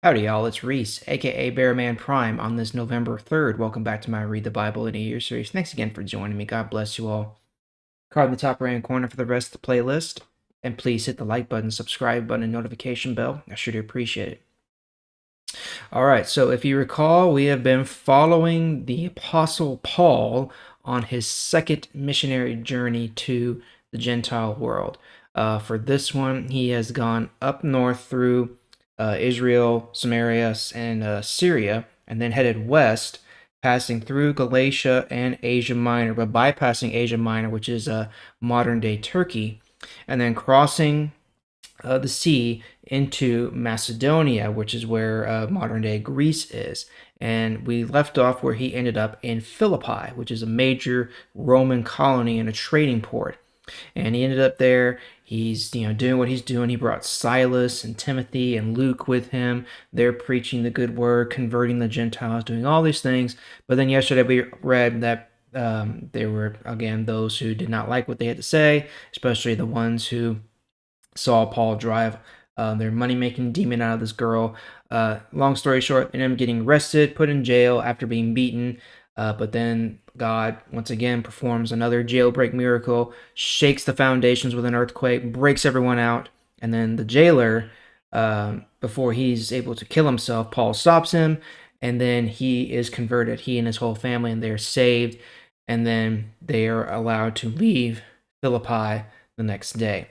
Howdy, y'all. It's Reese, aka Bearman Prime, on this November 3rd. Welcome back to my Read the Bible in a Year series. Thanks again for joining me. God bless you all. Card in the top right hand corner for the rest of the playlist. And please hit the like button, subscribe button, and notification bell. I sure do appreciate it. All right, so if you recall, we have been following the Apostle Paul on his second missionary journey to the Gentile world. For this one, he has gone up north through Israel, Samaria, and Syria, and then headed west, passing through Galatia and Asia Minor, but bypassing Asia Minor, which is modern day Turkey, and then crossing the sea into Macedonia, which is where modern day Greece is. And we left off where he ended up in Philippi, which is a major Roman colony and a trading port. And he ended up there. He's doing what he's doing. He brought Silas and Timothy and Luke with him. They're preaching the good word, converting the Gentiles, doing all these things. But then yesterday we read that there were again those who did not like what they had to say, especially the ones who saw Paul drive their money-making demon out of this girl. Long story short, ended up getting arrested, put in jail after being beaten. But then God once again performs another jailbreak miracle, shakes the foundations with an earthquake, breaks everyone out, and then the jailer, before he's able to kill himself, Paul stops him, and then he is converted. He and his whole family, and they're saved, and then they are allowed to leave Philippi the next day.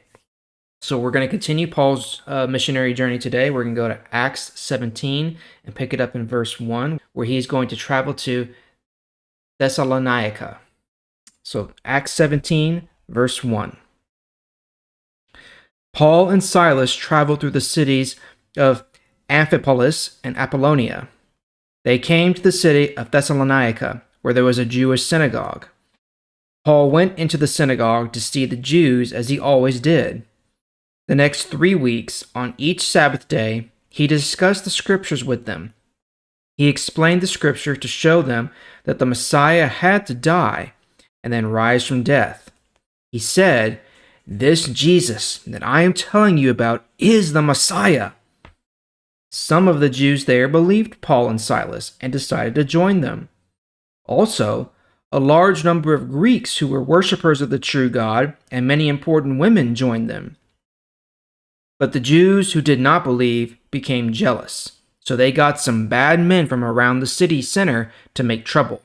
So we're going to continue Paul's missionary journey today. We're going to go to Acts 17 and pick it up in verse 1, where he's going to travel to Thessalonica. So Acts 17, verse 1. Paul and Silas traveled through the cities of Amphipolis and Apollonia. They came to the city of Thessalonica, where there was a Jewish synagogue. Paul went into the synagogue to see the Jews as he always did. The next 3 weeks, on each Sabbath day, he discussed the scriptures with them. He explained the scripture to show them that the Messiah had to die and then rise from death. He said, "This Jesus that I am telling you about is the Messiah." Some of the Jews there believed Paul and Silas and decided to join them. Also, a large number of Greeks who were worshippers of the true God and many important women joined them. But the Jews who did not believe became jealous, so they got some bad men from around the city center to make trouble.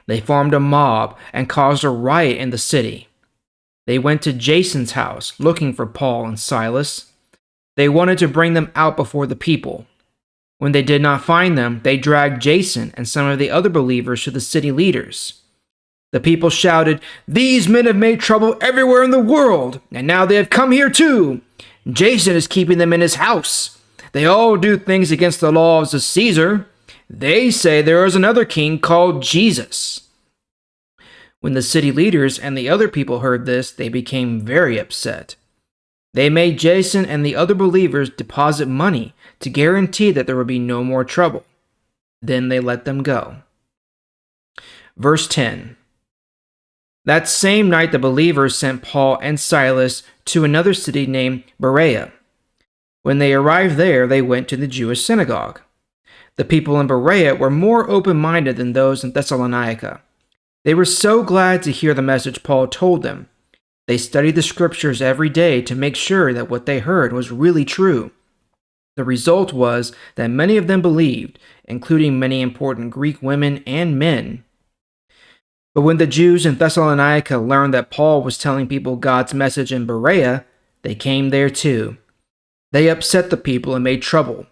They formed a mob and caused a riot in the city. They went to Jason's house looking for Paul and Silas. They wanted to bring them out before the people. When they did not find them, they dragged Jason and some of the other believers to the city leaders. The people shouted, "These men have made trouble everywhere in the world, and now they have come here too. Jason is keeping them in his house. They all do things against the laws of Caesar. They say there is another king called Jesus." When the city leaders and the other people heard this, they became very upset. They made Jason and the other believers deposit money to guarantee that there would be no more trouble. Then they let them go. Verse 10. That same night the believers sent Paul and Silas to another city named Berea. When they arrived there, they went to the Jewish synagogue. The people in Berea were more open-minded than those in Thessalonica. They were so glad to hear the message Paul told them. They studied the scriptures every day to make sure that what they heard was really true. The result was that many of them believed, including many important Greek women and men. But when the Jews in Thessalonica learned that Paul was telling people God's message in Berea, they came there too. They upset the people and made trouble.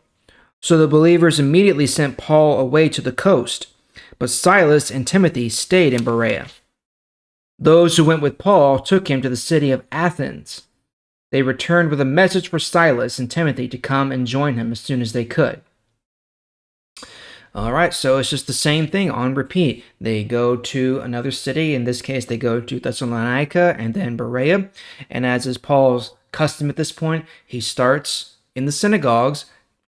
So the believers immediately sent Paul away to the coast, but Silas and Timothy stayed in Berea. Those who went with Paul took him to the city of Athens. They returned with a message for Silas and Timothy to come and join him as soon as they could. All right, so it's just the same thing on repeat. They go to another city. In this case, they go to Thessalonica and then Berea. And as is Paul's custom at this point, he starts in the synagogues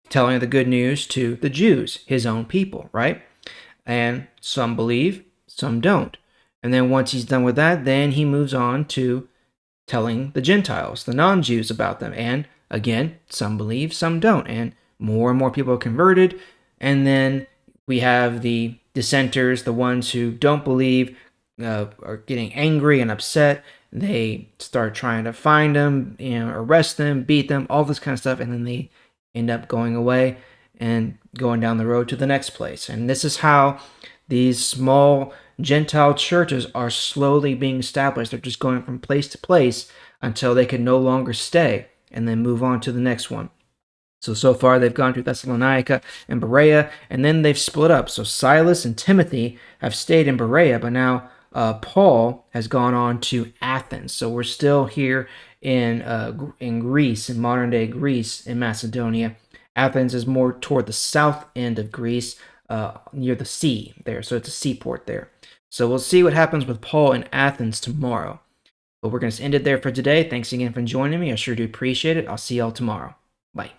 telling the good news to the Jews, his own people, right? And some believe, some don't. And then once he's done with that, then he moves on to telling the Gentiles, the non-Jews, about them. And again, some believe, some don't. And more and more people are converted. And then we have the dissenters, the ones who don't believe, are getting angry and upset. They start trying to find them, arrest them, beat them, all this kind of stuff. And then they end up going away and going down the road to the next place. And this is how these small Gentile churches are slowly being established. They're just going from place to place until they can no longer stay and then move on to the next one. So far they've gone to Thessalonica and Berea, and then they've split up. So Silas and Timothy have stayed in Berea, but now Paul has gone on to Athens. So we're still here in Greece, in modern day Greece, in Macedonia. Athens is more toward the south end of Greece, near the sea there. So it's a seaport there. So we'll see what happens with Paul in Athens tomorrow. But we're going to end it there for today. Thanks again for joining me. I sure do appreciate it. I'll see y'all tomorrow. Bye.